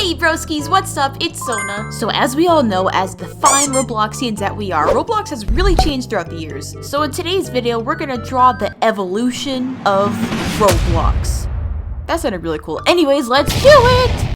Hey broskies, what's up? It's Sona. So as we all know, as the fine Robloxians that we are, Roblox has really changed throughout the years. So in today's video, we're gonna draw the evolution of Roblox. That sounded really cool. Anyways, let's do it!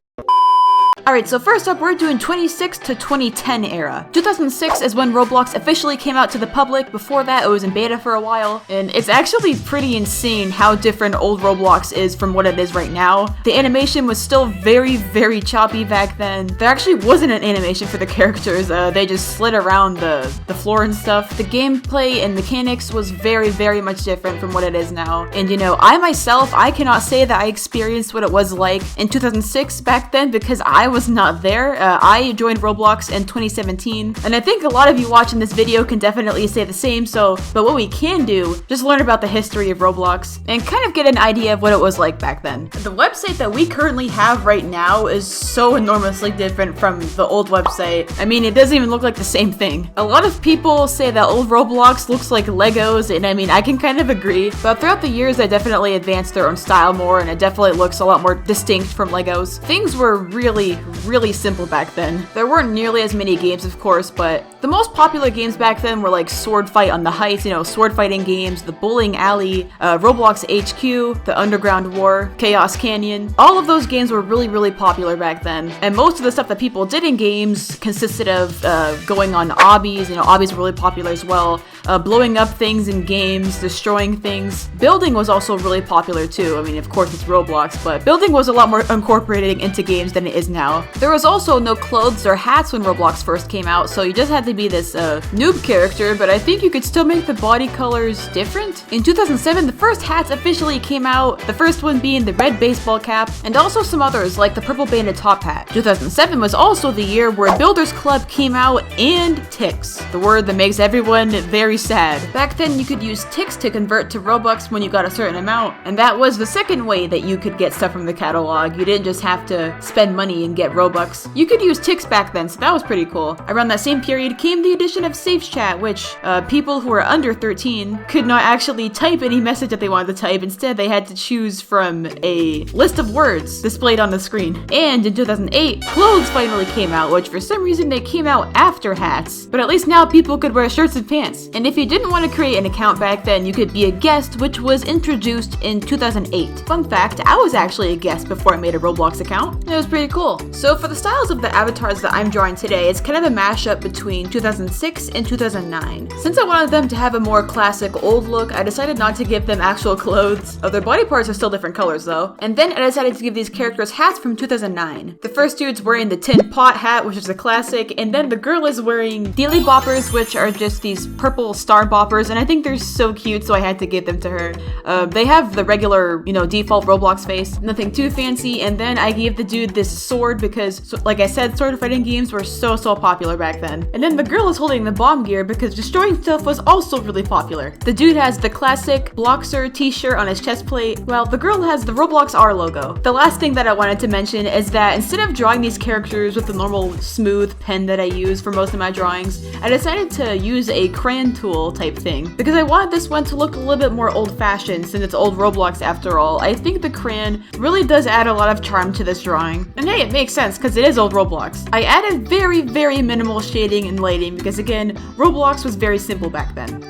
Alright, so first up, we're doing 2006 to 2010 era. 2006 is when Roblox officially came out to the public. Before that, it was in beta for a while. And it's actually pretty insane how different old Roblox is from what it is right now. The animation was still very, very choppy back then. There actually wasn't an animation for the characters. They just slid around the floor and stuff. The gameplay and mechanics was very, very much different from what it is now. And you know, I cannot say that I experienced what it was like in 2006 back then because I was not there. I joined Roblox in 2017, and I think a lot of you watching this video can definitely say the same, but what we can do, just learn about the history of Roblox and kind of get an idea of what it was like back then. The website that we currently have right now is so enormously different from the old website. I mean, it doesn't even look like the same thing. A lot of people say that old Roblox looks like Legos, and I mean, I can kind of agree, but throughout the years, they definitely advanced their own style more, and it definitely looks a lot more distinct from Legos. Things were really simple back then. There weren't nearly as many games, of course, but the most popular games back then were like Sword Fight on the Heights, you know, sword fighting games, the Bowling Alley, Roblox HQ, the Underground War, Chaos Canyon. All of those games were really popular back then. And most of the stuff that people did in games consisted of going on obbies. You know, obbies were really popular as well. Blowing up things in games, destroying things. Building was also really popular too. I mean, of course it's Roblox, but building was a lot more incorporated into games than it is now. There was also no clothes or hats when Roblox first came out, so you just had to be this noob character, but I think you could still make the body colors different. In 2007, the first hats officially came out, the first one being the red baseball cap, and also some others like the purple banded top hat. 2007 was also the year where Builders Club came out and ticks, the word that makes everyone very sad. Back then, you could use ticks to convert to Robux when you got a certain amount, and that was the second way that you could get stuff from the catalog. You didn't just have to spend money and get Robux. You could use ticks back then, so that was pretty cool. Around that same period came the addition of Safe Chat, which people who were under 13 could not actually type any message that they wanted to type. Instead, they had to choose from a list of words displayed on the screen. And in 2008, clothes finally came out, which for some reason they came out after hats. But at least now people could wear shirts and pants. And if you didn't want to create an account back then, you could be a guest, which was introduced in 2008. Fun fact, I was actually a guest before I made a Roblox account. And it was pretty cool. So for the styles of the avatars that I'm drawing today, it's kind of a mashup between 2006 and 2009. Since I wanted them to have a more classic old look, I decided not to give them actual clothes. Their body parts are still different colors though. And then I decided to give these characters hats from 2009. The first dude's wearing the tin pot hat, which is a classic, and then the girl is wearing Dealy Boppers, which are just these purple star boppers, and I think they're so cute, so I had to give them to her. They have the regular, you know, default Roblox face, nothing too fancy, and then I gave the dude this sword because, like I said, sword fighting games were so popular back then. And then the girl is holding the bomb gear because destroying stuff was also really popular. The dude has the classic Bloxer t-shirt on his chest plate, while the girl has the Roblox R logo. The last thing that I wanted to mention is that instead of drawing these characters with the normal smooth pen that I use for most of my drawings, I decided to use a crayon tool type thing because I wanted this one to look a little bit more old-fashioned since it's old Roblox after all. I think the crayon really does add a lot of charm to this drawing. And hey, it makes sense because it is old Roblox. I added very minimal shading and lighting because again, Roblox was very simple back then.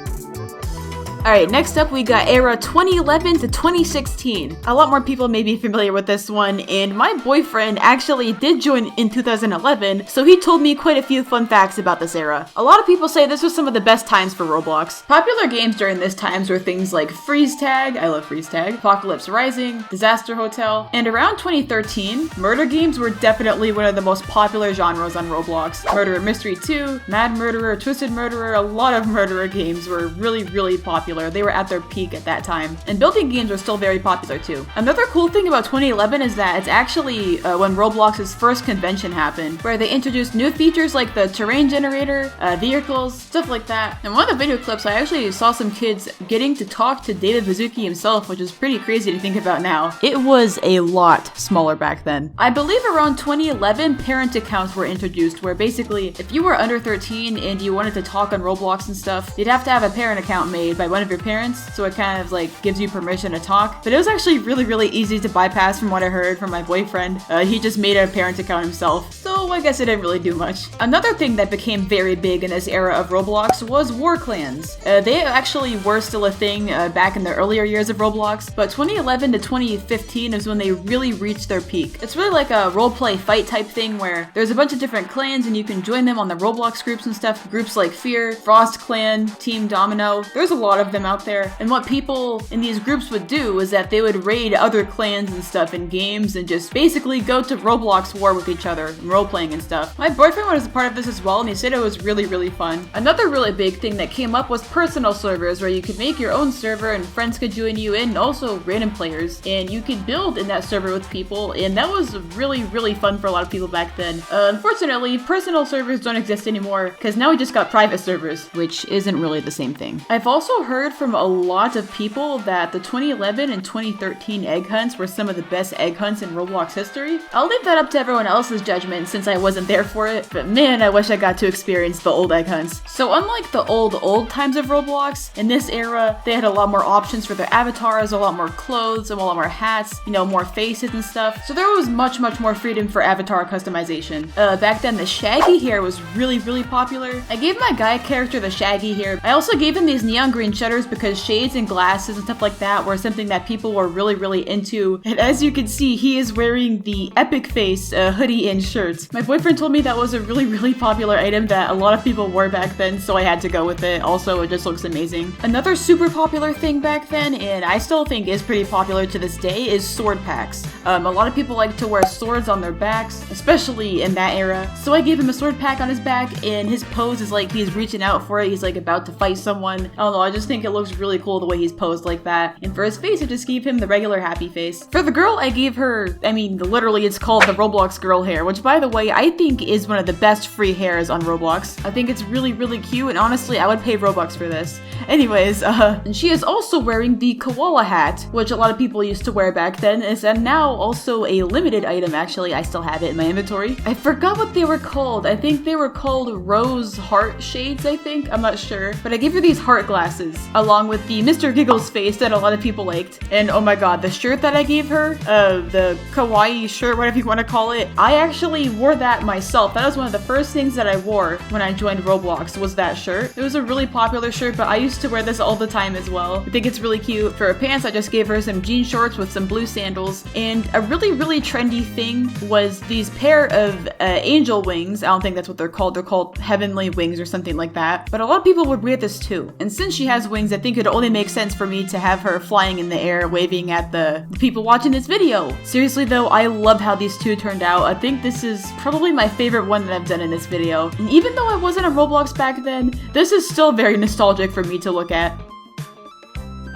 Alright, next up we got era 2011 to 2016. A lot more people may be familiar with this one, and my boyfriend actually did join in 2011, so he told me quite a few fun facts about this era. A lot of people say this was some of the best times for Roblox. Popular games during this times were things like Freeze Tag, I love Freeze Tag, Apocalypse Rising, Disaster Hotel, and around 2013, murder games were definitely one of the most popular genres on Roblox. Murderer Mystery 2, Mad Murderer, Twisted Murderer, a lot of murderer games were really popular. They were at their peak at that time. And building games were still very popular too. Another cool thing about 2011 is that it's actually when Roblox's first convention happened, where they introduced new features like the terrain generator, vehicles, stuff like that. In one of the video clips, I actually saw some kids getting to talk to David Baszucki himself, which is pretty crazy to think about now. It was a lot smaller back then. I believe around 2011, parent accounts were introduced, where basically, if you were under 13 and you wanted to talk on Roblox and stuff, you'd have to have a parent account made by one of of your parents, so it kind of like gives you permission to talk. But it was actually really easy to bypass from what I heard from my boyfriend. He just made a parent account himself, so I guess it didn't really do much. Another thing that became very big in this era of Roblox was war clans. They actually were still a thing back in the earlier years of Roblox, but 2011 to 2015 is when they really reached their peak. It's really like a roleplay fight type thing where there's a bunch of different clans and you can join them on the Roblox groups and stuff. Groups like Fear, Frost Clan, Team Domino. There's a lot of them out there. And what people in these groups would do is that they would raid other clans and stuff in games and just basically go to Roblox war with each other and role-playing and stuff. My boyfriend was a part of this as well, and he said it was really fun. Another really big thing that came up was personal servers, where you could make your own server and friends could join you in, and also random players, and you could build in that server with people, and that was really fun for a lot of people back then. Unfortunately, personal servers don't exist anymore, because now we just got private servers, which isn't really the same thing. I've also heard from a lot of people that the 2011 and 2013 egg hunts were some of the best egg hunts in Roblox history. I'll leave that up to everyone else's judgment since I wasn't there for it, but man, I wish I got to experience the old egg hunts. So unlike the old times of Roblox, in this era, they had a lot more options for their avatars, a lot more clothes, and a lot more hats, you know, more faces and stuff. So there was much more freedom for avatar customization. Back then, the shaggy hair was really popular. I gave my guy character the shaggy hair. I also gave him these neon green shutters because shades and glasses and stuff like that were something that people were really into. And as you can see, he is wearing the Epic Face hoodie and shirt. My boyfriend told me that was a really popular item that a lot of people wore back then, so I had to go with it. Also, it just looks amazing. Another super popular thing back then, and I still think is pretty popular to this day, is sword packs. A lot of people like to wear swords on their backs, especially in that era. So I gave him a sword pack on his back, and his pose is like he's reaching out for it. He's like about to fight someone. I don't know, I just think it looks really cool the way he's posed like that. And for his face, I just gave him the regular happy face. For the girl, I gave her, I mean, literally it's called the Roblox girl hair, which by the way, I think is one of the best free hairs on Roblox. I think it's really cute, and honestly, I would pay Robux for this. Anyways, and she is also wearing the koala hat, which a lot of people used to wear back then, and now also a limited item, actually. I still have it in my inventory. I forgot what they were called. I think they were called rose heart shades, I think. I'm not sure. But I gave her these heart glasses, along with the Mr. Giggles face that a lot of people liked. And oh my god, the shirt that I gave her, the kawaii shirt, whatever you want to call it, I actually wore that myself. That was one of the first things that I wore when I joined Roblox, was that shirt. It was a really popular shirt, but I used to wear this all the time as well. I think it's really cute. For her pants, I just gave her some jean shorts with some blue sandals. And a really trendy thing was these pair of angel wings. I don't think that's what they're called. They're called heavenly wings or something like that. But a lot of people would wear this too. And since she has wings, I think it only makes sense for me to have her flying in the air, waving at the people watching this video. Seriously though, I love how these two turned out. I think this is probably my favorite one that I've done in this video. And even though I wasn't on Roblox back then, this is still very nostalgic for me to look at.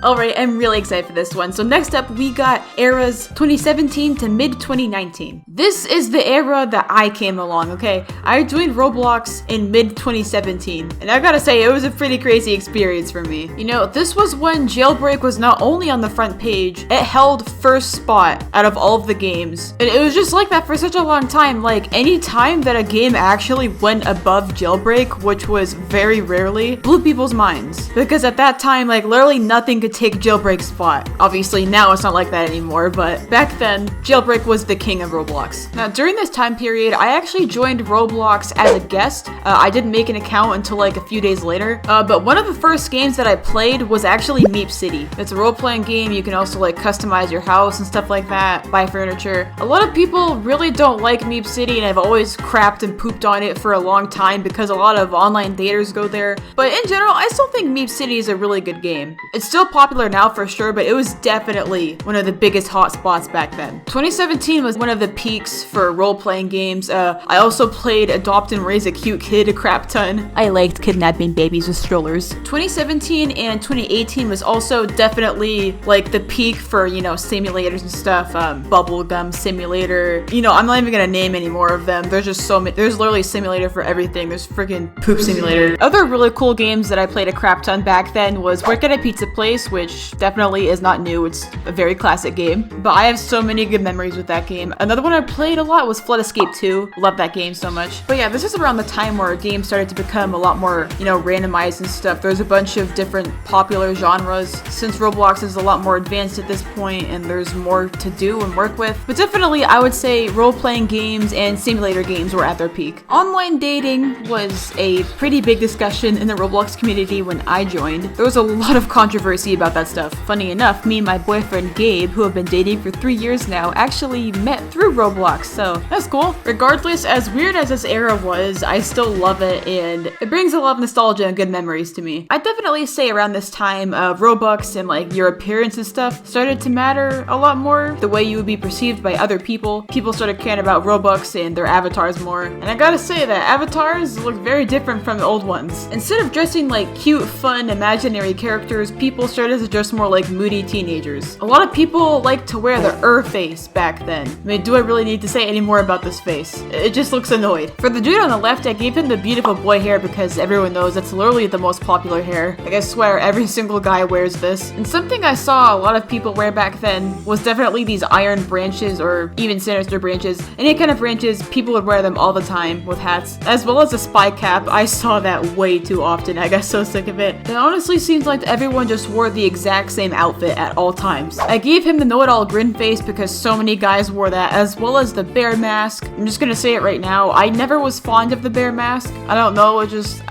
Alright, I'm really excited for this one. So next up, we got eras 2017 to mid-2019. This is the era that I came along, okay? I joined Roblox in mid-2017, and I gotta say, it was a pretty crazy experience for me. You know, this was when Jailbreak was not only on the front page, it held first spot out of all of the games. And it was just like that for such a long time. Like, any time that a game actually went above Jailbreak, which was very rarely, blew people's minds. Because at that time, like, literally nothing could take Jailbreak's spot. Obviously now it's not like that anymore, but back then Jailbreak was the king of Roblox. Now during this time period, I actually joined Roblox as a guest. I didn't make an account until like a few days later, but one of the first games that I played was actually Meep City. It's a role-playing game. You can also like customize your house and stuff like that, buy furniture. A lot of people really don't like Meep City, and I've always crapped and pooped on it for a long time because a lot of online daters go there, but in general I still think Meep City is a really good game. It's still popular now for sure, but it was definitely one of the biggest hotspots back then. 2017 was one of the peaks for role-playing games. I also played Adopt and Raise a Cute Kid a crap ton. I liked kidnapping babies with strollers. 2017 and 2018 was also definitely like the peak for, you know, simulators and stuff. Bubblegum Simulator. You know, I'm not even gonna name any more of them. There's just so many. There's literally simulator for everything. There's freaking Poop Simulator. Other really cool games that I played a crap ton back then was Work at a Pizza Place, which definitely is not new. It's a very classic game, but I have so many good memories with that game. Another one I played a lot was Flood Escape 2. Love that game so much. But yeah, this is around the time where games started to become a lot more, you know, randomized and stuff. There's a bunch of different popular genres since Roblox is a lot more advanced at this point and there's more to do and work with. But definitely I would say role-playing games and simulator games were at their peak. Online dating was a pretty big discussion in the Roblox community when I joined. There was a lot of controversy about that stuff. Funny enough, me and my boyfriend Gabe, who have been dating for 3 years now, actually met through Roblox, so that's cool. Regardless, as weird as this era was, I still love it and it brings a lot of nostalgia and good memories to me. I'd definitely say around this time, ROBUX and like your appearance and stuff started to matter a lot more. The way you would be perceived by other people. People started caring about Robux and their avatars more. And I gotta say that avatars look very different from the old ones. Instead of dressing like cute, fun, imaginary characters, people started to dress more like moody teenagers. A lot of people like to wear the face back then. I mean, do I really need to say any more about this face? It just looks annoyed. For the dude on the left, I gave him the beautiful boy hair because everyone knows that's literally the most popular hair. Like, I swear every single guy wears this. And something I saw a lot of people wear back then was definitely these iron branches or even sinister branches. Any kind of branches, people would wear them all the time with hats. As well as a spy cap. I saw that way too often. I got so sick of it. It honestly seems like everyone just wore the exact same outfit at all times. I gave him the know-it-all grin face because so many guys wore that, as well as the bear mask. I'm just gonna say it right now, I never was fond of the bear mask. I don't know, I just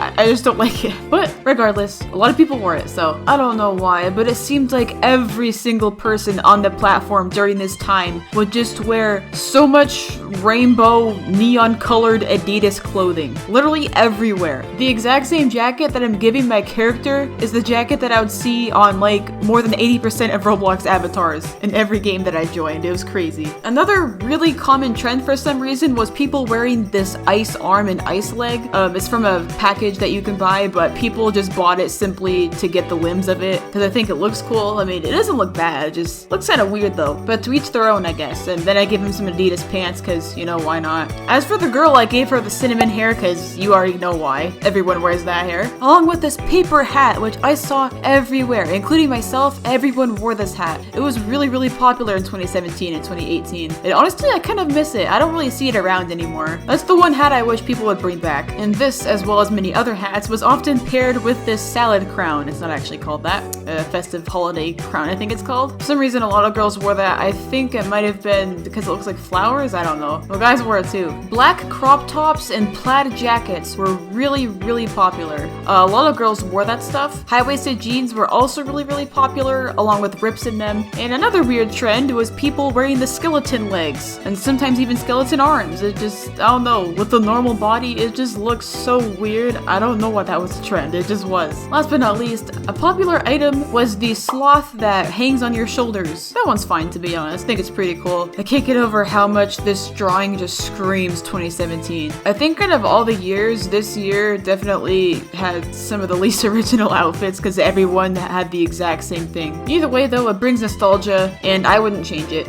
don't like it. But regardless, a lot of people wore it, so I don't know why, but it seemed like every single person on the platform during this time would just wear so much rainbow, neon-colored Adidas clothing. Literally everywhere. The exact same jacket that I'm giving my character is the jacket that I would see on like more than 80% of Roblox avatars in every game that I joined. It was crazy. Another really common trend for some reason was people wearing this ice arm and ice leg. It's from a package that you can buy, but people just bought it simply to get the limbs of it because I think it looks cool. I mean, it doesn't look bad, it just looks kind of weird though. But to each their own, I guess. And then I give him some Adidas pants because, you know, why not? As for the girl, I gave her the cinnamon hair because you already know why. Everyone wears that hair. Along with this paper hat, which I saw everywhere, including myself. Everyone wore this hat. It was really, really popular in 2017 and 2018. And honestly, I kind of miss it. I don't really see it around anymore. That's the one hat I wish people would bring back. And this, as well as many other hats, was often paired with this salad crown. It's not actually called that. A festive holiday crown, I think it's called. For some reason, a lot of girls wore that. I think it might have been because it looks like flowers. I don't know. Well, guys wore it too. Black crop tops and plaid jackets were really, really popular. A lot of girls wore that stuff. High-waisted jeans were also really, really popular, along with rips in them. And another weird trend was people wearing the skeleton legs, and sometimes even skeleton arms. It just, I don't know, with the normal body, it just looks so weird. I don't know why that was a trend, it just was. Last but not least, a popular item was the sloth that hangs on your shoulders. That one's fine, to be honest. I think it's pretty cool. I can't get over how much this drawing just screams 2017. I think out of all the years, this year definitely had some of the least original outfits because everyone had the exact same thing. Either way though, it brings nostalgia and I wouldn't change it.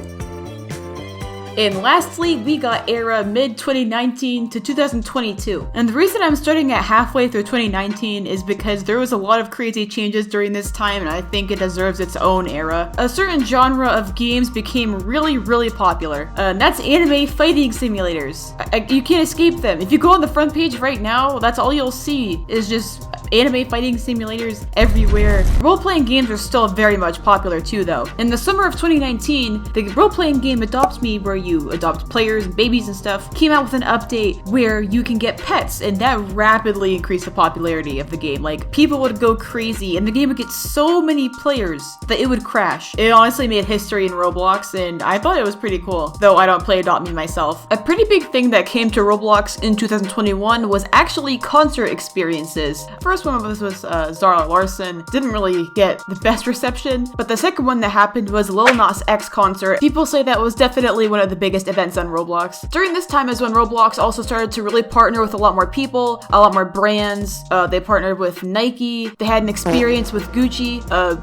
And lastly, we got era mid-2019 to 2022. And the reason I'm starting at halfway through 2019 is because there was a lot of crazy changes during this time and I think it deserves its own era. A certain genre of games became really, really popular. And that's anime fighting simulators. You can't escape them. If you go on the front page right now, that's all you'll see is just anime fighting simulators everywhere. Role-playing games are still very much popular too though. In the summer of 2019, the role-playing game Adopt Me, where you adopt players and babies and stuff, came out with an update where you can get pets, and that rapidly increased the popularity of the game. Like, people would go crazy and the game would get so many players that it would crash. It honestly made history in Roblox and I thought it was pretty cool, though I don't play Adopt Me myself. A pretty big thing that came to Roblox in 2021 was actually concert experiences. First one of this was Zara Larson. Didn't really get the best reception, but the second one that happened was Lil Nas X concert. People say that was definitely one of the biggest events on Roblox. During this time is when Roblox also started to really partner with a lot more people, a lot more brands. They partnered with Nike. They had an experience with Gucci,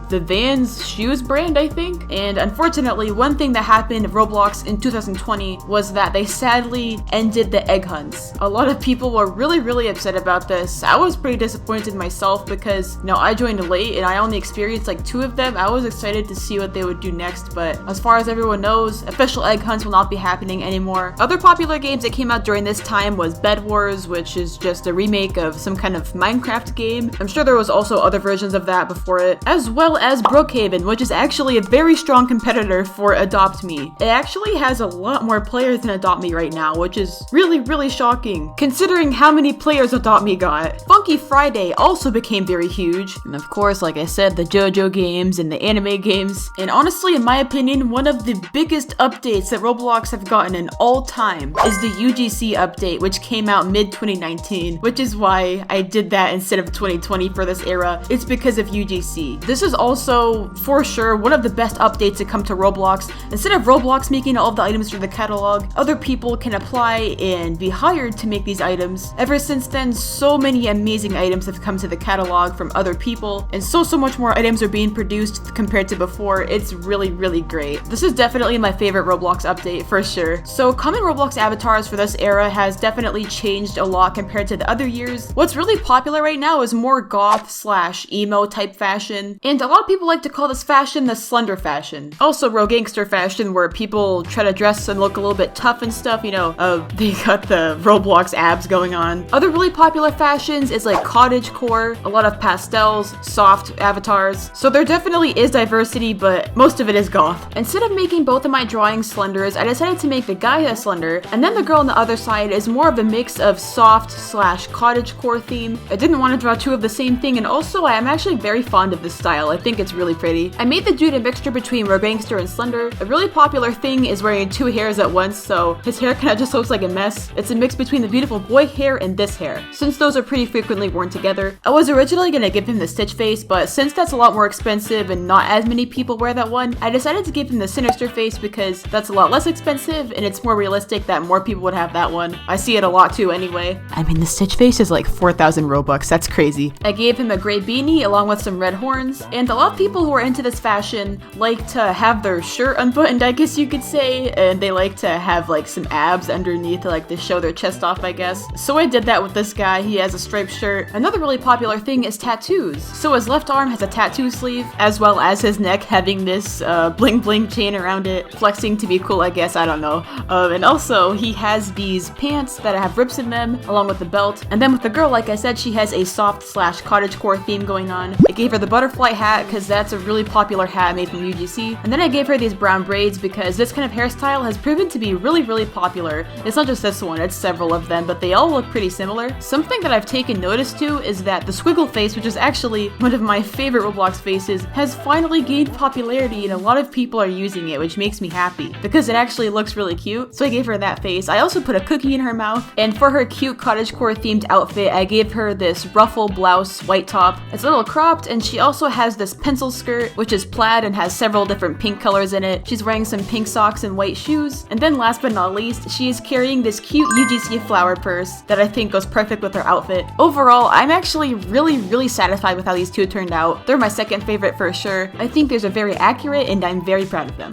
the Vans shoes brand, I think. And unfortunately, one thing that happened in Roblox in 2020 was that they sadly ended the egg hunts. A lot of people were really, really upset about this. I was pretty disappointed disappointed myself because, you know, I joined late and I only experienced like 2 of them. I was excited to see what they would do next, but as far as everyone knows, official egg hunts will not be happening anymore. Other popular games that came out during this time was Bed Wars, which is just a remake of some kind of Minecraft game. I'm sure there was also other versions of that before it, as well as Brookhaven, which is actually a very strong competitor for Adopt Me. It actually has a lot more players than Adopt Me right now, which is really shocking, considering how many players Adopt Me got. Funky Friday also became very huge, and of course, like I said, the JoJo games and the anime games. And honestly, in my opinion, one of the biggest updates that Roblox have gotten in all time is the UGC update, which came out mid-2019, which is why I did that instead of 2020 for this era. It's because of UGC. This is also, for sure, one of the best updates to come to Roblox. Instead of Roblox making all of the items through the catalog, other people can apply and be hired to make these items. Ever since then, so many amazing items have come to the catalog from other people, and so much more items are being produced compared to before. It's really great. This is definitely my favorite Roblox update for sure. So common Roblox avatars for this era has definitely changed a lot compared to the other years. What's really popular right now is more goth / emo type fashion, and a lot of people like to call this fashion the slender fashion. Also rogue gangster fashion, where people try to dress and look a little bit tough and stuff, you know, they got the Roblox abs going on. Other really popular fashions is like cottagecore, a lot of pastels, soft avatars. So there definitely is diversity, but most of it is goth. Instead of making both of my drawings slenders, I decided to make the guy a slender, and then the girl on the other side is more of a mix of soft / cottagecore theme. I didn't want to draw 2 of the same thing, and also I am actually very fond of this style. I think it's really pretty. I made the dude a mixture between rogue gangster and slender. A really popular thing is wearing 2 hairs at once, so his hair kind of just looks like a mess. It's a mix between the beautiful boy hair and this hair, since those are pretty frequently worn together. I was originally gonna give him the Stitch face, but since that's a lot more expensive and not as many people wear that one, I decided to give him the Sinister face because that's a lot less expensive and it's more realistic that more people would have that one. I see it a lot too anyway. I mean, the Stitch face is like 4,000 Robux, that's crazy. I gave him a gray beanie along with some red horns, and a lot of people who are into this fashion like to have their shirt unbuttoned, I guess you could say, and they like to have like some abs underneath to like to show their chest off, I guess. So I did that with this guy. He has a striped shirt. Another really popular thing is tattoos. So his left arm has a tattoo sleeve, as well as his neck having this bling bling chain around it, flexing to be cool, I guess, I don't know. And also he has these pants that have rips in them along with the belt. And then with the girl, like I said, she has a soft / cottagecore theme going on. I gave her the butterfly hat because that's a really popular hat made from UGC. And then I gave her these brown braids because this kind of hairstyle has proven to be really popular. It's not just this one, it's several of them, but they all look pretty similar. Something that I've taken notice to is that the squiggle face, which is actually one of my favorite Roblox faces, has finally gained popularity and a lot of people are using it, which makes me happy because it actually looks really cute. So I gave her that face. I also put a cookie in her mouth, and for her cute cottagecore themed outfit, I gave her this ruffle blouse white top. It's a little cropped, and she also has this pencil skirt, which is plaid and has several different pink colors in it. She's wearing some pink socks and white shoes. And then last but not least, she is carrying this cute UGC flower purse that I think goes perfect with her outfit. Overall, I'm actually really satisfied with how these 2 turned out. They're my second favorite for sure. I think these are very accurate and I'm very proud of them.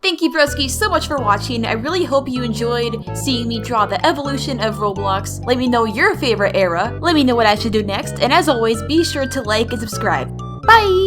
Thank you, broski, so much for watching. I really hope you enjoyed seeing me draw the evolution of Roblox. Let me know your favorite era. Let me know what I should do next. And as always, be sure to like and subscribe. Bye!